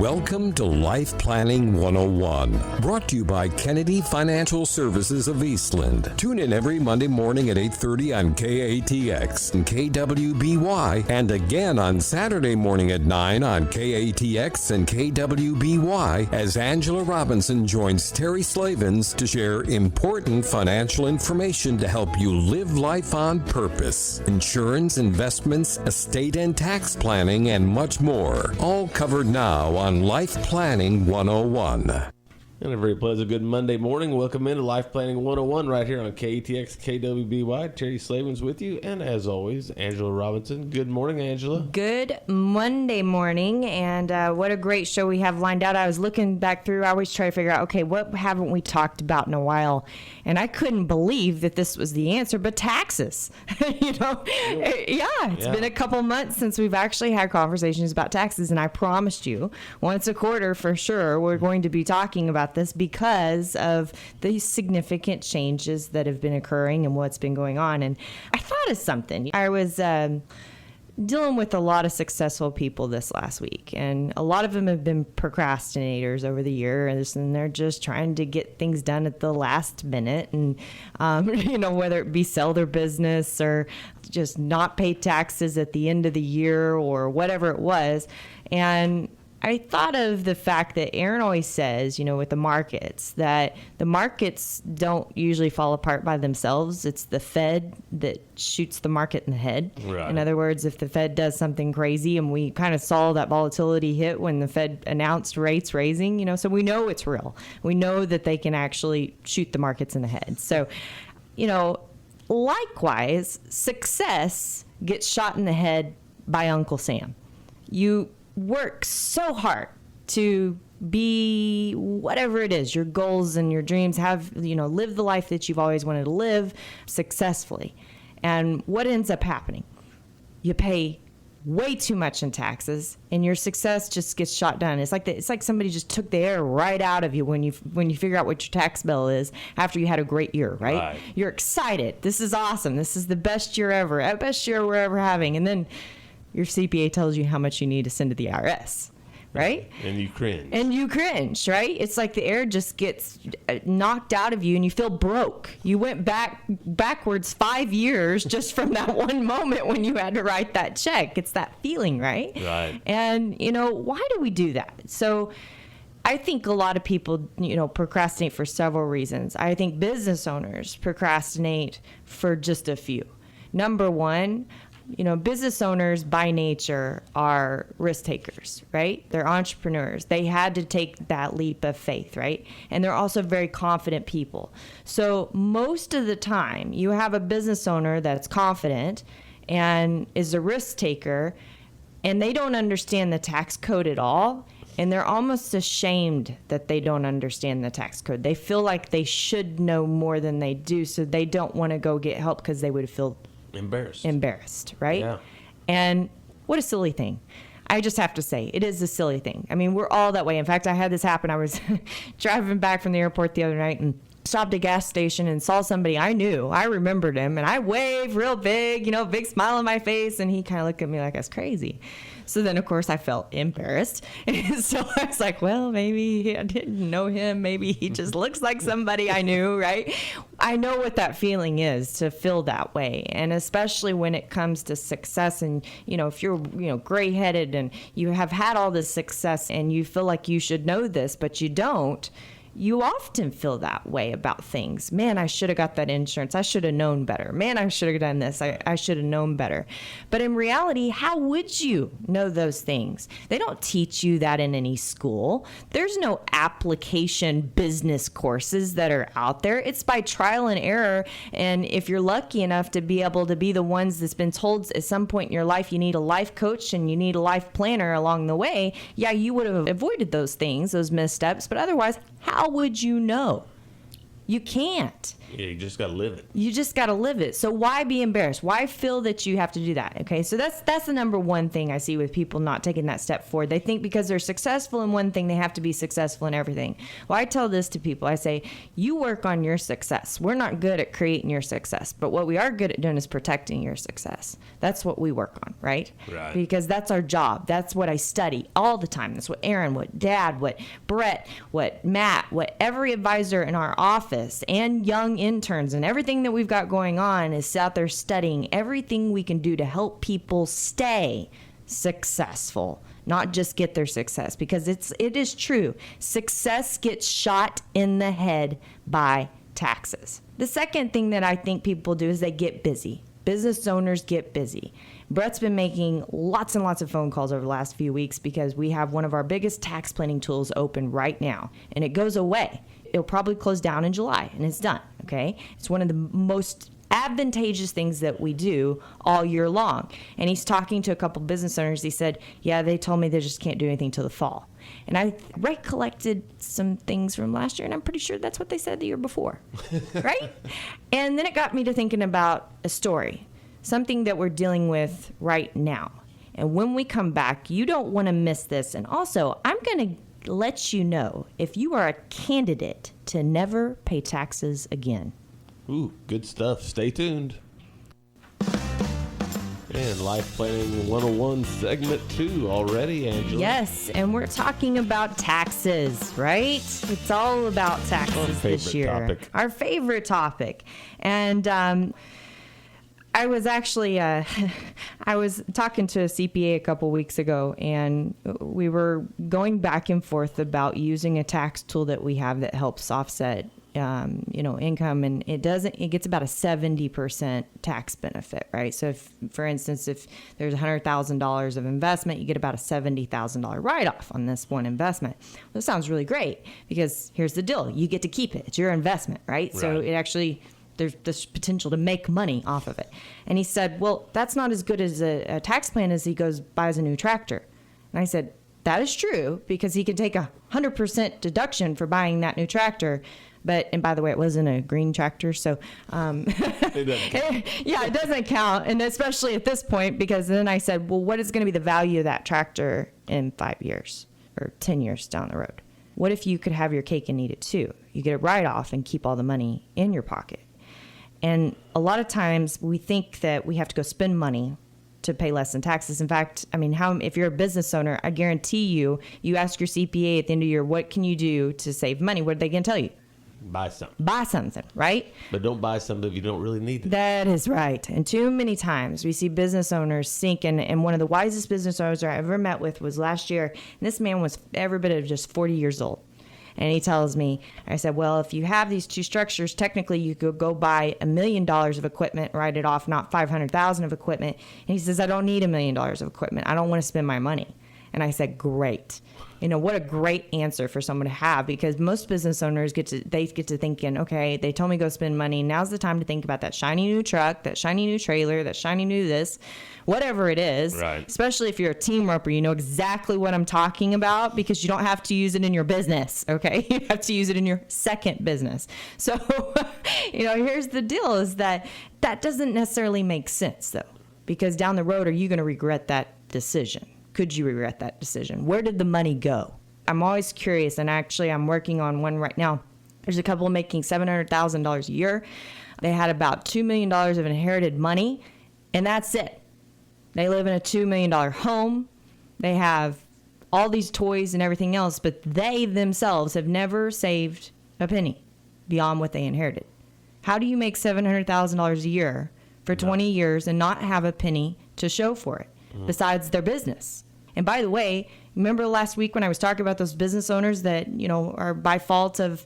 Welcome to Life Planning 101, brought to you by Kennedy Financial Services of Eastland. Tune in every Monday morning at 8:30 on KATX and KWBY, and again on Saturday morning at 9 on KATX and KWBY as Angela Robinson joins Terry Slavens to share important financial information to help you live life on purpose. Insurance, investments, estate and tax planning, and much more. All covered now on Life Planning 101. And a very pleasant good Monday morning. Welcome into Life Planning 101 right here on KATX, KWBY. Terry Slavens with you. And as always, Angela Robinson. Good morning, Angela. Good Monday morning. And what a great show we have lined out. I was looking back through. I always try to figure out, okay, what haven't we talked about in a while? And I couldn't believe that this was the answer, but taxes. It's been a couple months since we've actually had conversations about taxes. And I promised you, once a quarter for sure, we're going to be talking about this because of the significant changes that have been occurring and what's been going on. And I thought of something. I was dealing with a lot of successful people this last week, and a lot of them have been procrastinators over the years, and they're just trying to get things done at the last minute, and whether it be sell their business or just not pay taxes at the end of the year or whatever it was. And I thought of the fact that Aaron always says, with the markets, that the markets don't usually fall apart by themselves. It's the Fed that shoots the market in the head. Right. In other words, if the Fed does something crazy, and we kind of saw that volatility hit when the Fed announced rates raising, so we know it's real. We know that they can actually shoot the markets in the head. So, likewise, success gets shot in the head by Uncle Sam. You work so hard to be whatever it is, your goals and your dreams, live the life that you've always wanted to live successfully. And what ends up happening? You pay way too much in taxes, and your success just gets shot down. It's like somebody just took the air right out of you when you figure out what your tax bill is after you had a great year, right? You're excited. This is awesome. This is the best year ever. Best year we're ever having. And then your CPA tells you how much you need to send to the IRS, right? And you cringe. Right? It's like the air just gets knocked out of you and you feel broke. You went backwards 5 years just from that one moment when you had to write that check. It's that feeling, right? Right. And, why do we do that? So I think a lot of people, procrastinate for several reasons. I think business owners procrastinate for just a few. Number one, business owners by nature are risk takers, right? They're entrepreneurs. They had to take that leap of faith, right? And they're also very confident people. So most of the time, you have a business owner that's confident and is a risk taker, and they don't understand the tax code at all. And they're almost ashamed that they don't understand the tax code. They feel like they should know more than they do, so they don't want to go get help because they would feel embarrassed, right? Yeah. And what a silly thing. I just have to say, it is a silly thing. I mean, we're all that way. In fact, I had this happen. I was driving back from the airport the other night and stopped at a gas station and saw somebody I knew. I remembered him, and I waved real big, big smile on my face, and he kind of looked at me like I was crazy. So then, of course, I felt embarrassed. And so I was like, well, maybe I didn't know him. Maybe he just looks like somebody I knew, right? I know what that feeling is, to feel that way. And especially when it comes to success and, if you're, gray-headed and you have had all this success and you feel like you should know this, but you don't, you often feel that way about things. Man, I should have got that insurance. I should have known better. Man, I should have done this. I should have known better. But in reality, how would you know those things? They don't teach you that in any school. There's no application business courses that are out there. It's by trial and error. And if you're lucky enough to be able to be the ones that's been told at some point in your life you need a life coach and you need a life planner along the way, you would have avoided those things, those missteps. But otherwise, how would you know? You can't. Yeah, you just got to live it. You just got to live it. So why be embarrassed? Why feel that you have to do that? Okay, so that's the number one thing I see with people not taking that step forward. They think because they're successful in one thing, they have to be successful in everything. Well, I tell this to people. I say, you work on your success. We're not good at creating your success, but what we are good at doing is protecting your success. That's what we work on, right? Right. Because that's our job. That's what I study all the time. That's what Aaron, what Dad, what Brett, what Matt, what every advisor in our office and young interns and everything that we've got going on is out there studying everything we can do to help people stay successful, not just get their success, because it is true. Success gets shot in the head by taxes. The second thing that I think people do is they get busy. Business owners get busy. Brett's been making lots and lots of phone calls over the last few weeks because we have one of our biggest tax planning tools open right now, and it goes away. It'll probably close down in July, and it's done, okay? It's one of the most advantageous things that we do all year long. And he's talking to a couple business owners. He said, yeah, they told me they just can't do anything till the fall. And I recollected some things from last year, and I'm pretty sure that's what they said the year before, right? And then it got me to thinking about a story, something that we're dealing with right now. And when we come back, you don't want to miss this. And also, I'm going to let you know if you are a candidate to never pay taxes again. Ooh, good stuff. Stay tuned. And Life Planning 101 segment 2 already, Angela. Yes, and we're talking about taxes, right? It's all about taxes this year. Topic. Our favorite topic. And I was actually, I was talking to a CPA a couple weeks ago, and we were going back and forth about using a tax tool that we have that helps offset income, and it gets about a 70% tax benefit, right? So if, for instance, if there's $100,000 of investment, you get about a $70,000 write-off on this one investment. Well, this sounds really great because here's the deal. You get to keep it. It's your investment, right? So it actually, there's this potential to make money off of it. And he said, well, that's not as good as a tax plan as he buys a new tractor. And I said, that is true, because he can take 100% deduction for buying that new tractor. And by the way, it wasn't a green tractor, so it doesn't count. And especially at this point, because then I said, well, what is going to be the value of that tractor in 5 years or 10 years down the road? What if you could have your cake and eat it too? You get a write-off and keep all the money in your pocket. And a lot of times we think that we have to go spend money to pay less in taxes. In fact, I mean, if you're a business owner, I guarantee you ask your CPA at the end of the year, what can you do to save money? What are they going to tell you? Buy something. Buy something, right? But don't buy something if you don't really need it. That is right. And too many times we see business owners sink, and one of the wisest business owners I ever met with was last year. And this man was every bit of just 40 years old. And he tells me, I said, well, if you have these two structures, technically you could go buy $1 million of equipment, write it off, not $500,000 of equipment. And he says, I don't need $1 million of equipment. I don't want to spend my money. And I said, great. What a great answer for someone to have, because most business owners get to thinking, okay, they told me go spend money. Now's the time to think about that shiny new truck, that shiny new trailer, that shiny new this, whatever it is. Right. Especially if you're a team roper, you know exactly what I'm talking about, because you don't have to use it in your business, okay? You have to use it in your second business. So, here's the deal is that doesn't necessarily make sense, though, because down the road, are you going to regret that decision? Could you regret that decision? Where did the money go? I'm always curious, and actually I'm working on one right now. There's a couple making $700,000 a year. They had about $2 million of inherited money, and that's it. They live in a $2 million home. They have all these toys and everything else, but they themselves have never saved a penny beyond what they inherited. How do you make $700,000 a year for 20 years and not have a penny to show for it besides their business? And by the way, remember last week when I was talking about those business owners that, are by fault of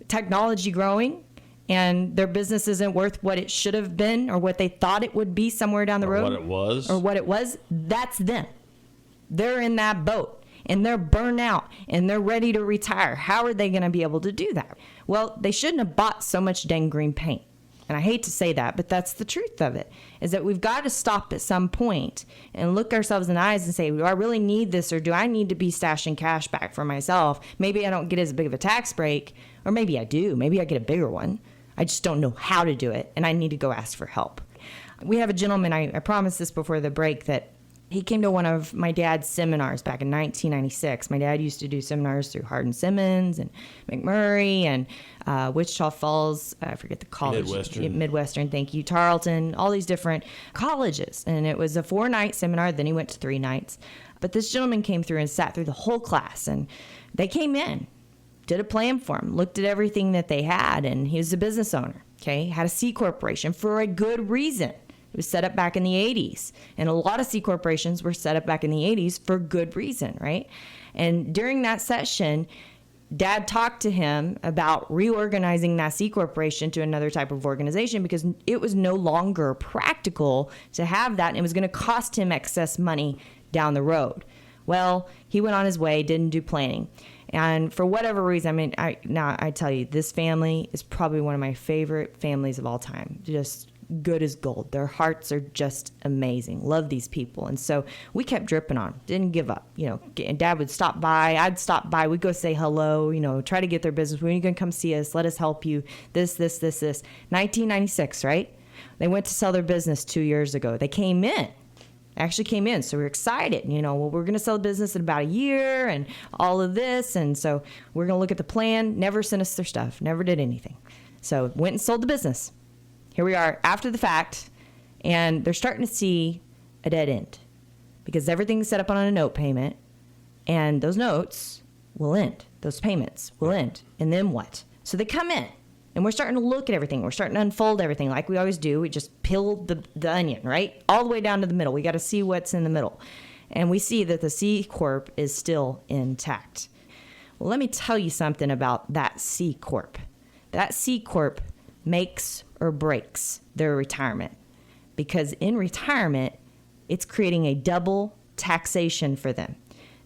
technology growing and their business isn't worth what it should have been or what they thought it would be somewhere down the road? Or what it was? That's them. They're in that boat and they're burned out and they're ready to retire. How are they going to be able to do that? Well, they shouldn't have bought so much dang green paint. And I hate to say that, but that's the truth of it, is that we've got to stop at some point and look ourselves in the eyes and say, do I really need this, or do I need to be stashing cash back for myself? Maybe I don't get as big of a tax break, or maybe I do. Maybe I get a bigger one. I just don't know how to do it, and I need to go ask for help. We have a gentleman, I promised this before the break, that he came to one of my dad's seminars back in 1996. My dad used to do seminars through Hardin-Simmons and McMurray and Wichita Falls, I forget the college. Midwestern, thank you. Tarleton, all these different colleges. And it was a 4-night seminar. Then he went to 3 nights. But this gentleman came through and sat through the whole class. And they came in, did a plan for him, looked at everything that they had. And he was a business owner, okay? Had a C corporation for a good reason. It was set up back in the 80s. And a lot of C corporations were set up back in the 80s for good reason, right? And during that session, Dad talked to him about reorganizing that C corporation to another type of organization because it was no longer practical to have that, and it was going to cost him excess money down the road. Well, he went on his way, didn't do planning. And for whatever reason, I mean, I tell you, this family is probably one of my favorite families of all time. Just good as gold. Their hearts are just amazing. Love these people. And so we kept dripping on them. Didn't give up. You know, and Dad would stop by. I'd stop by. We'd go say hello, you know, try to get their business. When are you going to come see us? Let us help you. This. 1996, right? They went to sell their business 2 years ago. They actually came in. So we were excited. You know, well, we're going to sell the business in about a year and all of this. And so we're going to look at the plan. Never sent us their stuff. Never did anything. So went and sold the business. Here we are after the fact, and they're starting to see a dead end because everything's set up on a note payment, and those notes will end. Those payments will end. And then what? So they come in, and we're starting to look at everything. We're starting to unfold everything like we always do. We just peel the onion, right? All the way down to the middle. We got to see what's in the middle. And we see that the C Corp is still intact. Well, let me tell you something about that C Corp. That C Corp makes or breaks their retirement, because in retirement, it's creating a double taxation for them.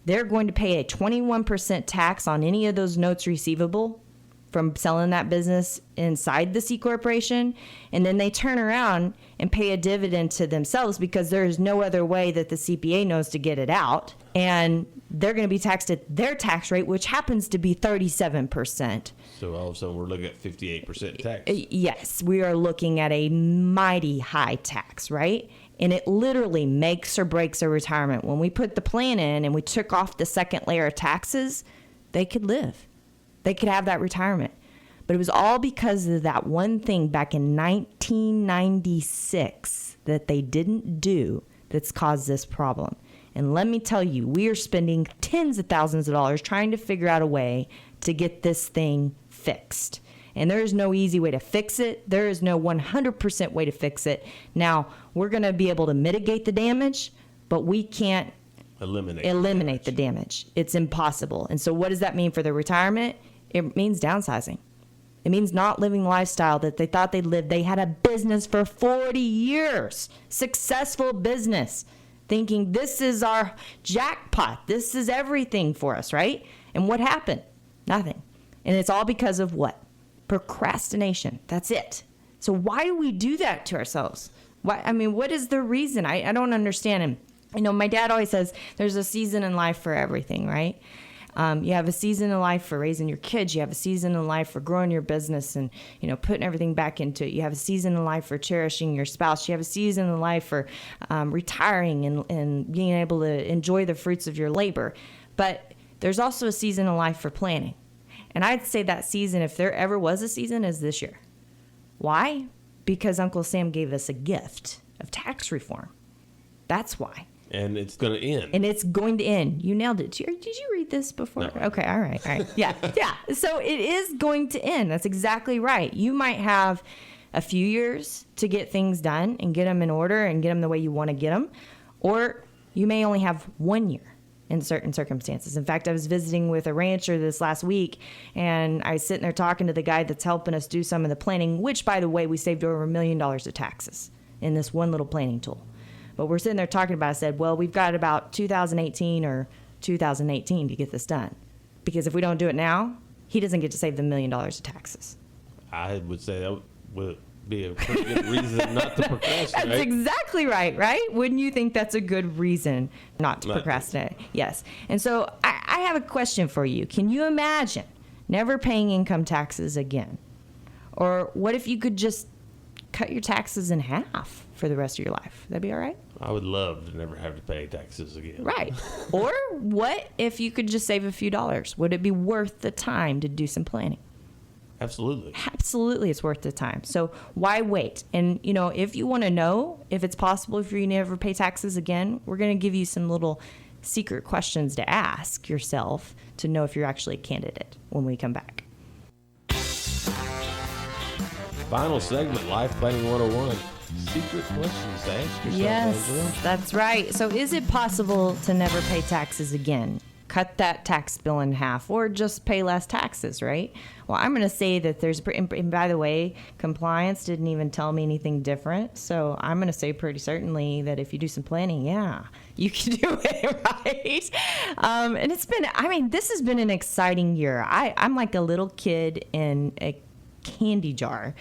They're going to pay a 21% tax on any of those notes receivable from selling that business inside the C corporation, and then they turn around and pay a dividend to themselves because there is no other way that the CPA knows to get it out, and they're going to be taxed at their tax rate, which happens to be 37%. So all of a sudden we're looking at 58% tax. Yes, we are looking at a mighty high tax, right? And it literally makes or breaks a retirement. When we put the plan in and we took off the second layer of taxes, they could live. They could have that retirement. But it was all because of that one thing back in 1996 that they didn't do that's caused this problem. And let me tell you, we are spending tens of thousands of dollars trying to figure out a way to get this thing fixed. And there is no easy way to fix it. There is no 100% way to fix it. Now, we're going to be able to mitigate the damage, but we can't eliminate the damage. It's impossible. And so what does that mean for their retirement? It means downsizing. It means not living the lifestyle that they thought they'd live. They had a business for 40 years, successful business, thinking this is our jackpot. This is everything for us, right? And what happened? Nothing. And it's all because of what? Procrastination. That's it. So why do we do that to ourselves? Why? I mean, what is the reason? I don't understand. And, you know, my dad always says there's a season in life for everything, right? You have a season in life for raising your kids. You have a season in life for growing your business and, you know, putting everything back into it. You have a season in life for cherishing your spouse. You have a season in life for retiring and being able to enjoy the fruits of your labor. But there's also a season in life for planning. And I'd say that season, if there ever was a season, is this year. Why? Because Uncle Sam gave us a gift of tax reform. That's why. And it's going to end. And it's going to end. You nailed it. Did you read this before? No. Okay, all right. Yeah. So it is going to end. That's exactly right. You might have a few years to get things done and get them in order and get them the way you want to get them. Or you may only have 1 year in certain circumstances. In fact, I was visiting with a rancher this last week, and I was sitting there talking to the guy that's helping us do some of the planning, which, by the way, we saved over $1 million of taxes in this one little planning tool. But we're sitting there talking about it. I said, well, we've got about 2018 or 2018 to get this done. Because if we don't do it now, he doesn't get to save the $1 million of taxes. I would say that be a pretty good reason not to procrastinate. That's exactly right? Wouldn't you think that's a good reason not to Right. procrastinate? Yes. And so I have a question for you. Can you imagine never paying income taxes again? Or what if you could just cut your taxes in half for the rest of your life? That'd be all right? I would love to never have to pay taxes again. Right. Or what if you could just save a few dollars? Would it be worth the time to do some planning? Absolutely. Absolutely, it's worth the time. So why wait? And, if you want to know if it's possible for you to never pay taxes again, we're going to give you some little secret questions to ask yourself to know if you're actually a candidate when we come back. Final segment, Life Planning 101. Secret questions to ask yourself. Angela. Yes, that's right. So is it possible to never pay taxes again? Cut that tax bill in half or just pay less taxes, right? Well, I'm going to say that and by the way, compliance didn't even tell me anything different. So I'm going to say pretty certainly that if you do some planning, yeah, you can do it, right? And this has been an exciting year. I'm like a little kid in a candy jar,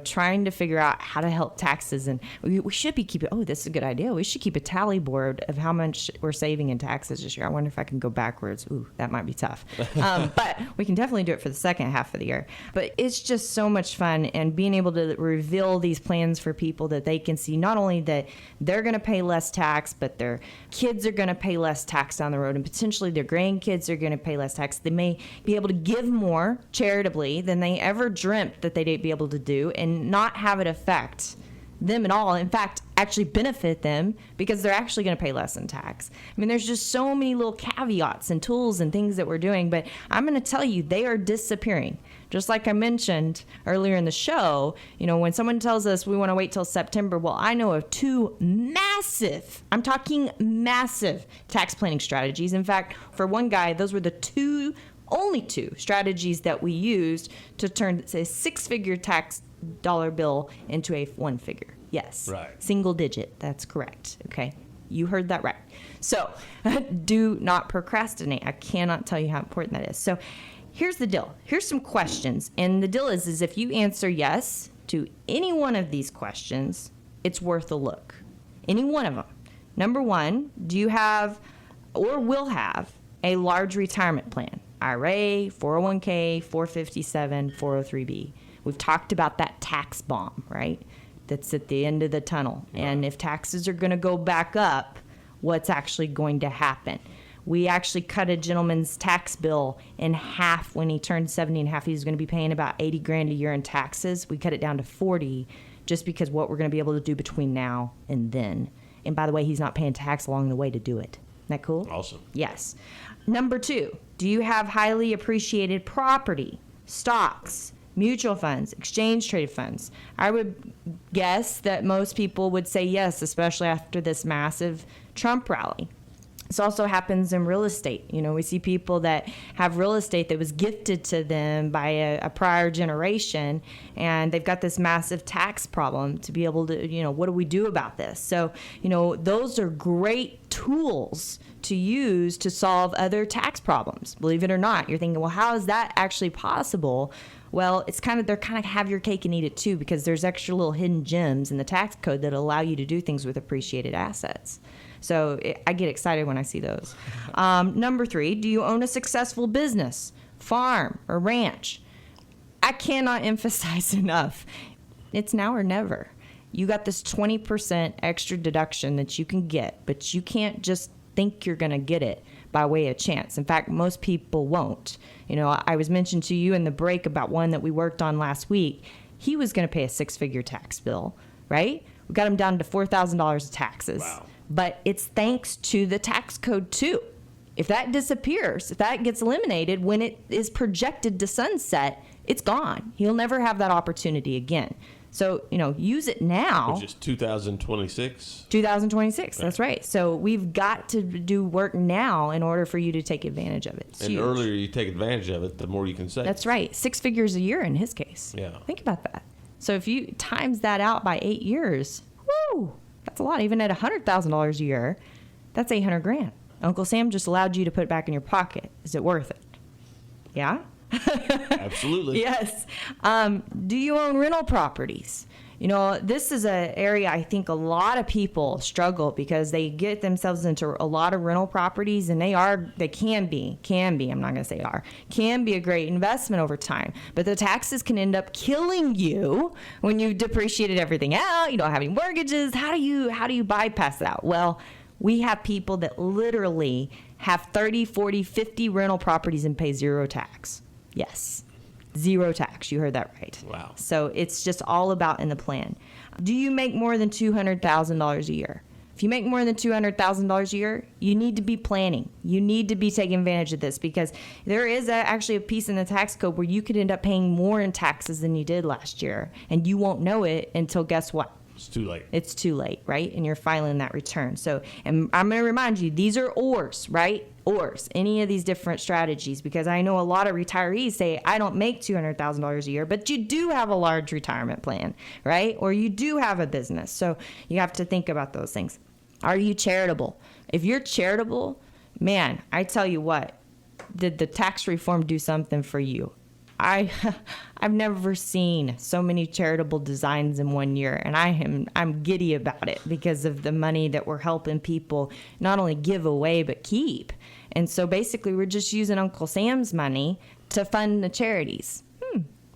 trying to figure out how to help taxes. And we should be this is a good idea. We should keep a tally board of how much we're saving in taxes this year. I wonder if I can go backwards. Ooh, that might be tough. But we can definitely do it for the second half of the year. But it's just so much fun, and being able to reveal these plans for people that they can see not only that they're going to pay less tax, but their kids are going to pay less tax down the road, and potentially their grandkids are going to pay less tax. They may be able to give more charitably than they ever dreamt that they'd be able to do, and not have it affect them at all. In fact, actually benefit them because they're actually going to pay less in tax. I mean, there's just so many little caveats and tools and things that we're doing, but I'm going to tell you, they are disappearing. Just like I mentioned earlier in the show, when someone tells us we want to wait till September, well, I know of two massive, I'm talking massive tax planning strategies. In fact, for one guy, those were the only two strategies that we used to turn a six-figure tax dollar bill into a one-figure. Yes. Right. Single digit. That's correct. Okay. You heard that right. So do not procrastinate. I cannot tell you how important that is. So here's the deal. Here's some questions. And the deal is if you answer yes to any one of these questions, it's worth a look. Any one of them. Number one, do you have or will have a large retirement plan? IRA, 401k, 457, 403b. We've talked about that tax bomb, right? That's at the end of the tunnel. Right. And if taxes are going to go back up, what's actually going to happen? We actually cut a gentleman's tax bill in half when he turned 70 and a half. He was going to be paying about $80,000 a year in taxes. We cut it down to 40 just because what we're going to be able to do between now and then. And by the way, he's not paying tax along the way to do it. Isn't that cool? Awesome. Yes. Number two, do you have highly appreciated property, stocks, mutual funds, exchange traded funds? I would guess that most people would say yes, especially after this massive Trump rally. This also happens in real estate. We see people that have real estate that was gifted to them by a prior generation, and they've got this massive tax problem to be able to, what do we do about this? So, those are great tools to use to solve other tax problems. Believe it or not, you're thinking, well, how is that actually possible? Well, they're kind of have your cake and eat it too, because there's extra little hidden gems in the tax code that allow you to do things with appreciated assets. So I get excited when I see those. Number three, do you own a successful business, farm, or ranch? I cannot emphasize enough. It's now or never. You got this 20% extra deduction that you can get, but you can't just think you're going to get it by way of chance. In fact, most people won't. I was mentioned to you in the break about one that we worked on last week. He was going to pay a six-figure tax bill, right? We got him down to $4,000 of taxes. Wow. But it's thanks to the tax code too. If that disappears, if that gets eliminated when it is projected to sunset, it's gone. He'll never have that opportunity again. So, use it now. Which is 2026. 2026, that's right. So we've got to do work now in order for you to take advantage of it. It's and huge. The earlier you take advantage of it, the more you can save. That's right. 6 figures a year in his case. Yeah. Think about that. So if you times that out by 8 years, whoo, that's a lot. Even at $100,000 a year, that's $800,000. Uncle Sam just allowed you to put it back in your pocket. Is it worth it? Yeah? Absolutely. Yes. Do you own rental properties? You know, this is an area I think a lot of people struggle because they get themselves into a lot of rental properties, and they can be, I'm not going to say can be a great investment over time. But the taxes can end up killing you when you've depreciated everything out. You don't have any mortgages. How do you bypass that? Well, we have people that literally have 30, 40, 50 rental properties and pay zero tax. Yes. Zero tax. You heard that right. Wow. So it's just all about in the plan. Do you make more than $200,000 a year? If you make more than $200,000 a year, you need to be planning. You need to be taking advantage of this because there is actually a piece in the tax code where you could end up paying more in taxes than you did last year. And you won't know it until guess what? It's too late. It's too late, right? And you're filing that return. So, and I'm going to remind you, these are ORs, right? ORs, any of these different strategies, because I know a lot of retirees say, I don't make $200,000 a year, but you do have a large retirement plan, right? Or you do have a business. So you have to think about those things. Are you charitable? If you're charitable, man, I tell you what, did the tax reform do something for you? I've never seen so many charitable designs in one year, and I'm giddy about it because of the money that we're helping people not only give away but keep. And so basically we're just using Uncle Sam's money to fund the charities.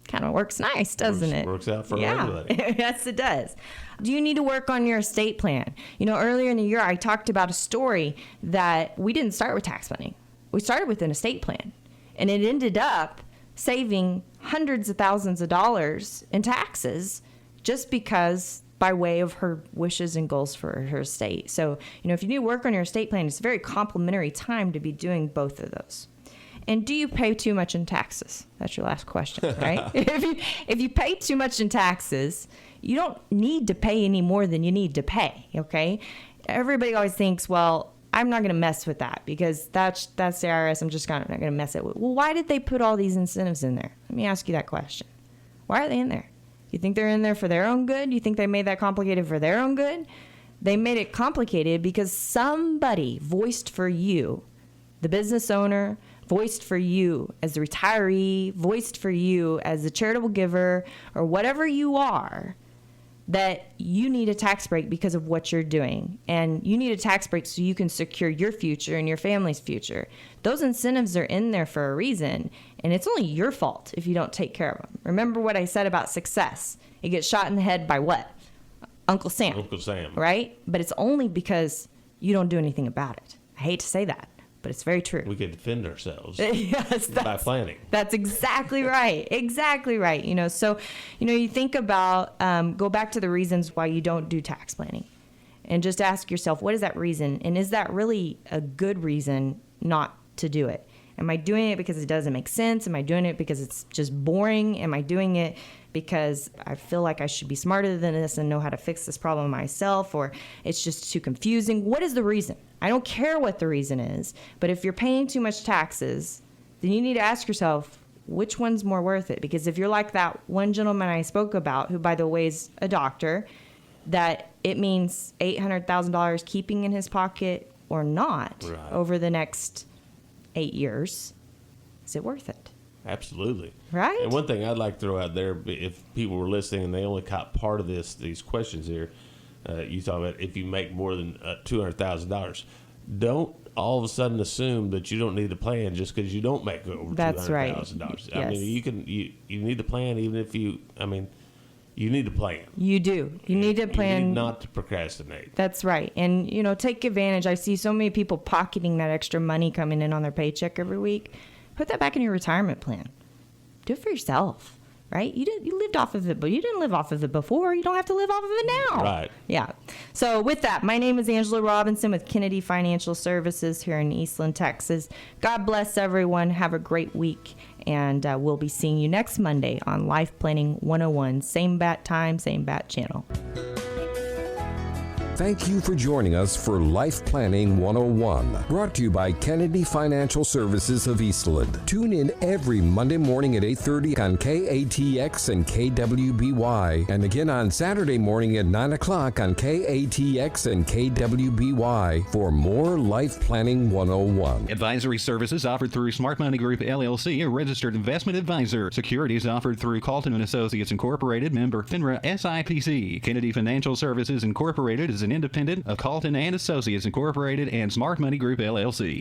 Kind of works nice, doesn't it? Works out for yeah. everybody. Yes, it does. Do you need to work on your estate plan? You know, earlier in the year I talked about a story that we didn't start with tax planning. We started with an estate plan, and it ended up saving hundreds of thousands of dollars in taxes just because by way of her wishes and goals for her estate. So, you know, if you need to work on your estate plan, it's a very complimentary time to be doing both of those. And do you pay too much in taxes? That's your last question, right? If you pay too much in taxes, you don't need to pay any more than you need to pay, okay? Everybody always thinks, well, I'm not going to mess with that because that's the IRS. I'm just not going to mess it with. Well, why did they put all these incentives in there? Let me ask you that question. Why are they in there? You think they're in there for their own good? You think they made that complicated for their own good? They made it complicated because somebody voiced for you, the business owner, voiced for you as the retiree, voiced for you as the charitable giver, or whatever you are, that you need a tax break because of what you're doing. And you need a tax break so you can secure your future and your family's future. Those incentives are in there for a reason, and it's only your fault if you don't take care of them. Remember what I said about success. It gets shot in the head by what? Uncle Sam. Uncle Sam. Right? But it's only because you don't do anything about it. I hate to say that, but it's very true. We could defend ourselves yes, by planning. That's exactly right. Exactly right. You know, so, you know, you think about, go back to the reasons why you don't do tax planning and just ask yourself, what is that reason? And is that really a good reason not to do it? Am I doing it because it doesn't make sense? Am I doing it because it's just boring? Am I doing it because I feel like I should be smarter than this and know how to fix this problem myself? Or it's just too confusing? What is the reason? I don't care what the reason is, but if you're paying too much taxes, then you need to ask yourself, which one's more worth it? Because if you're like that one gentleman I spoke about, who, by the way, is a doctor, that it means $800,000 keeping in his pocket or not over the next 8 years, is it worth it? Absolutely. Right? And one thing I'd like to throw out there, if people were listening and they only caught part of these questions here, you talk about if you make more than $200,000, don't all of a sudden assume that you don't need a plan just because you don't make over $200,000. Right. I Yes. mean, you need to plan even if you need to plan. You do. You need to plan. You need not to procrastinate. That's right. And, you know, take advantage. I see so many people pocketing that extra money coming in on their paycheck every week. Put that back in your retirement plan. Do it for yourself, right? You lived off of it, but you didn't live off of it before. You don't have to live off of it now. Right. Yeah. So with that, my name is Angela Robinson with Kennedy Financial Services here in Eastland, Texas. God bless everyone. Have a great week. And we'll be seeing you next Monday on Life Planning 101. Same bat time, same bat channel. Thank you for joining us for Life Planning 101, brought to you by Kennedy Financial Services of Eastland. Tune in every Monday morning at 8:30 on KATX and KWBY, and again on Saturday morning at 9 o'clock on KATX and KWBY for more Life Planning 101. Advisory services offered through Smart Money Group LLC, a registered investment advisor. Securities offered through Calton & Associates Incorporated, member FINRA SIPC. Kennedy Financial Services Incorporated is an independent of Calton & Associates Incorporated and Smart Money Group LLC.